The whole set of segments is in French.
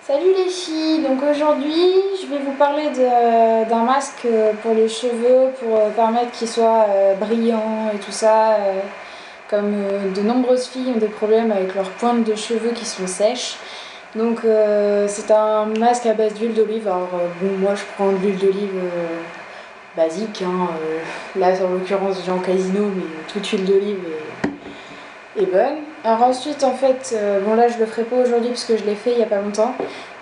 Salut les filles, donc aujourd'hui je vais vous parler d'un masque pour les cheveux pour permettre qu'ils soient brillants et tout ça. Comme de nombreuses filles ont des problèmes avec leurs pointes de cheveux qui sont sèches. Donc c'est un masque à base d'huile d'olive. Alors bon, moi je prends de l'huile d'olive basique, hein, là en l'occurrence j'ai en casino, mais toute huile d'olive est bonne. Alors ensuite en fait, bon là je le ferai pas aujourd'hui parce que je l'ai fait il y a pas longtemps.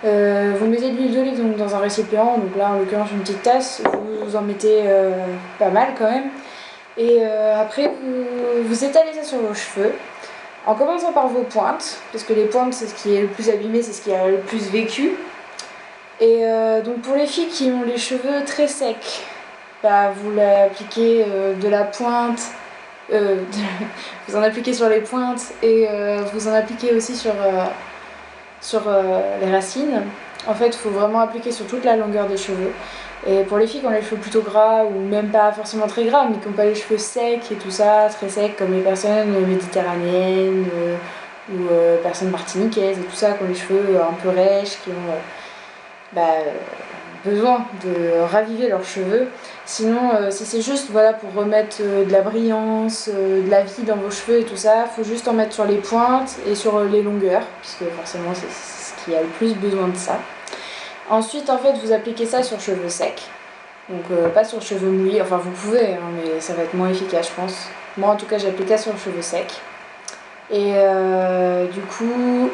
Vous mettez de l'huile d'olive donc dans un récipient, donc là en l'occurrence une petite tasse, vous en mettez pas mal quand même. Et après vous étalez ça sur vos cheveux, en commençant par vos pointes, parce que les pointes c'est ce qui est le plus abîmé, c'est ce qui a le plus vécu. Et donc pour les filles qui ont les cheveux très secs, bah, vous l'appliquez de la pointe, vous en appliquez sur les pointes et vous en appliquez aussi sur les racines. En fait, il faut vraiment appliquer sur toute la longueur des cheveux. Et pour les filles qui ont les cheveux plutôt gras, ou même pas forcément très gras, mais qui n'ont pas les cheveux secs et tout ça, très secs, comme les personnes méditerranéennes ou personnes martiniquaises et tout ça, qui ont les cheveux un peu rêches, qui ont besoin de raviver leurs cheveux. Sinon, si c'est juste voilà, pour remettre de la brillance, de la vie dans vos cheveux et tout ça, il faut juste en mettre sur les pointes et sur les longueurs, puisque forcément c'est ce qui a le plus besoin de ça. Ensuite, en fait, vous appliquez ça sur cheveux secs. Donc pas sur cheveux mouillés, enfin vous pouvez, hein, mais ça va être moins efficace je pense. Moi en tout cas j'applique ça sur cheveux secs. Et du coup,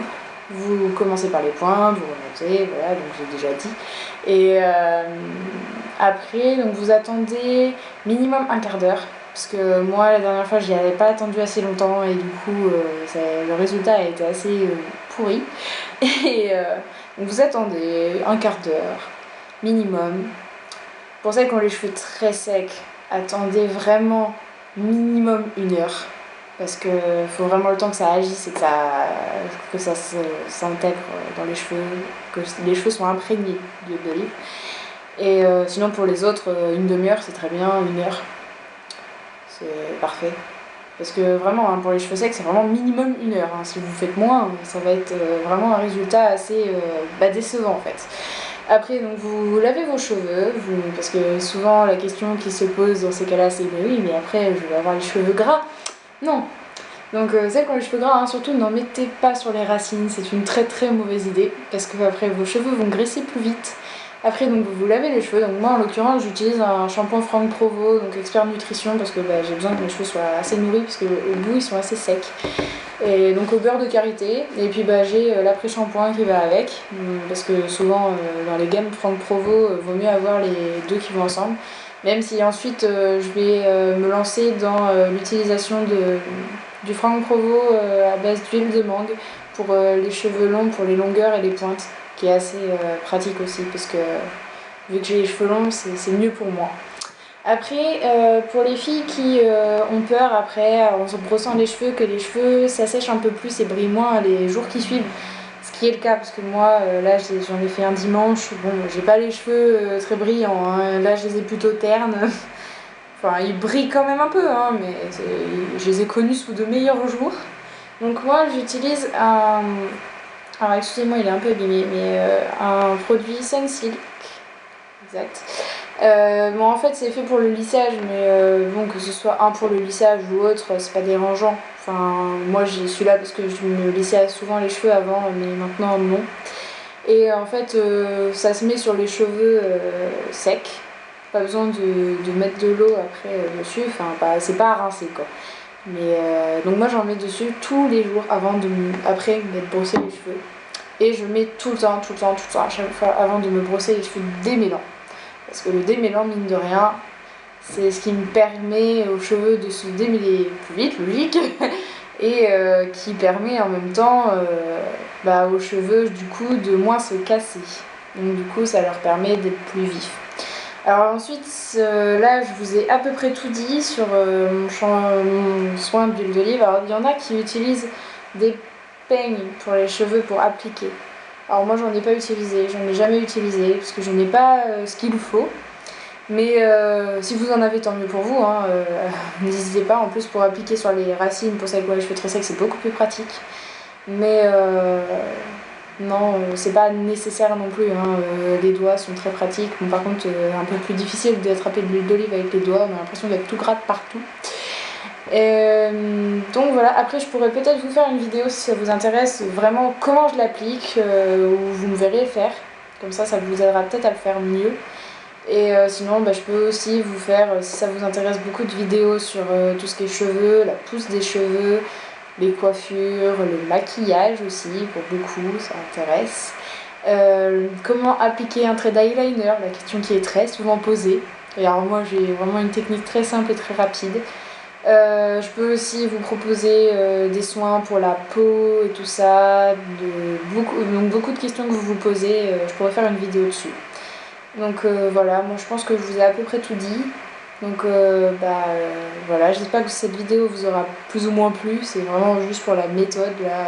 vous commencez par les pointes, vous remontez, voilà, donc j'ai déjà dit. Et après, donc vous attendez minimum un quart d'heure. Parce que moi, la dernière fois, j'y avais pas attendu assez longtemps et du coup, le résultat a été assez pourri. Et donc vous attendez un quart d'heure minimum. Pour celles qui ont les cheveux très secs, attendez vraiment minimum 1 heure. Parce qu'il faut vraiment le temps que ça agisse et que ça s'intègre dans les cheveux, que les cheveux soient imprégnés d'huile d'olive. Et sinon pour les autres, une demi-heure c'est très bien, 1 heure c'est parfait. Parce que vraiment pour les cheveux secs c'est vraiment minimum 1 heure. Si vous faites moins, ça va être vraiment un résultat assez décevant en fait. Après, donc vous lavez vos cheveux, parce que souvent la question qui se pose dans ces cas-là, c'est mais oui, mais après je vais avoir les cheveux gras. Non. Donc celles qui ont les cheveux gras, surtout n'en mettez pas sur les racines, c'est une très très mauvaise idée, parce que après vos cheveux vont graisser plus vite. Après donc vous lavez les cheveux, donc moi en l'occurrence j'utilise un shampoing Franck Provo, donc expert nutrition, parce que j'ai besoin que mes cheveux soient assez nourris, parce qu'au bout ils sont assez secs. Et donc au beurre de karité, et puis j'ai l'après-shampoing qui va avec, parce que souvent dans les gammes Franck Provo, vaut mieux avoir les deux qui vont ensemble. Même si ensuite je vais me lancer dans l'utilisation du Franck Provo à base d'huile de mangue pour les cheveux longs, pour les longueurs et les pointes, qui est assez pratique aussi, parce que vu que j'ai les cheveux longs, c'est mieux pour moi. Après, pour les filles qui ont peur après, en se brossant les cheveux, que les cheveux s'assèchent un peu plus et brillent moins les jours qui suivent, ce qui est le cas, parce que moi, là, j'en ai fait un dimanche, bon, j'ai pas les cheveux très brillants, hein. Là, je les ai plutôt ternes. Enfin, ils brillent quand même un peu, hein, mais je les ai connus sous de meilleurs jours. Donc moi, j'utilise un... Alors, excusez-moi, il est un peu abîmé, mais un produit Sunsilk. Exact. Bon, en fait, c'est fait pour le lissage, mais bon, que ce soit un pour le lissage ou autre, c'est pas dérangeant. Enfin, moi, j'ai celui-là parce que je me lissais souvent les cheveux avant, mais maintenant, non. Et en fait, ça se met sur les cheveux secs. Pas besoin de mettre de l'eau après dessus. Enfin, c'est pas à rincer, quoi. Mais donc moi, j'en mets dessus tous les jours après m'être brossé les cheveux. Et je mets tout le temps, à chaque fois, avant de me brosser les cheveux démêlant. Parce que le démêlant, mine de rien, c'est ce qui me permet aux cheveux de se démêler plus vite, logique, et qui permet en même temps aux cheveux du coup de moins se casser. Donc du coup, ça leur permet d'être plus vifs. Alors ensuite, là, je vous ai à peu près tout dit sur mon soin d'huile d'olive. Alors il y en a qui utilisent des peignes pour les cheveux pour appliquer. Alors moi j'en ai pas utilisé, j'en ai jamais utilisé parce que je n'ai pas ce qu'il faut. Mais si vous en avez, tant mieux pour vous, hein, n'hésitez pas. En plus pour appliquer sur les racines, pour celles qui ont les cheveux très secs, c'est beaucoup plus pratique. Mais Non, c'est pas nécessaire non plus, hein. Les doigts sont très pratiques. Bon, par contre, un peu plus difficile d'attraper de l'huile d'olive avec les doigts, on a l'impression d'être tout gratte partout. Donc voilà, après je pourrais peut-être vous faire une vidéo si ça vous intéresse, vraiment comment je l'applique, où vous me verrez faire. Comme ça vous aidera peut-être à le faire mieux. Et sinon, je peux aussi vous faire, si ça vous intéresse, beaucoup de vidéos sur tout ce qui est cheveux, la pousse des cheveux, les coiffures, le maquillage aussi, pour beaucoup, ça intéresse. Comment appliquer un trait d'eyeliner, la question qui est très souvent posée. Et alors moi j'ai vraiment une technique très simple et très rapide. Je peux aussi vous proposer des soins pour la peau et tout ça, donc beaucoup de questions que vous vous posez, je pourrais faire une vidéo dessus. Donc voilà, moi je pense que je vous ai à peu près tout dit. Donc voilà, j'espère que cette vidéo vous aura plus ou moins plu. C'est vraiment juste pour la méthode là,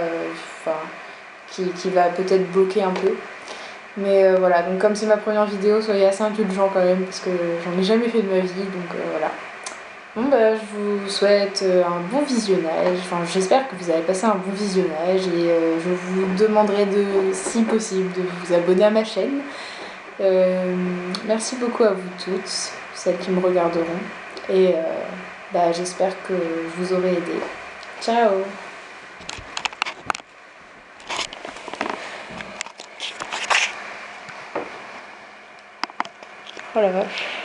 qui va peut-être bloquer un peu. Mais voilà, donc comme c'est ma première vidéo, soyez assez indulgents quand même parce que j'en ai jamais fait de ma vie, donc voilà. Bon je vous souhaite un bon visionnage, enfin j'espère que vous avez passé un bon visionnage et je vous demanderai si possible de vous abonner à ma chaîne. Merci beaucoup à vous toutes, celles qui me regarderont, et j'espère que je vous aurai aidé. Ciao! Oh la vache!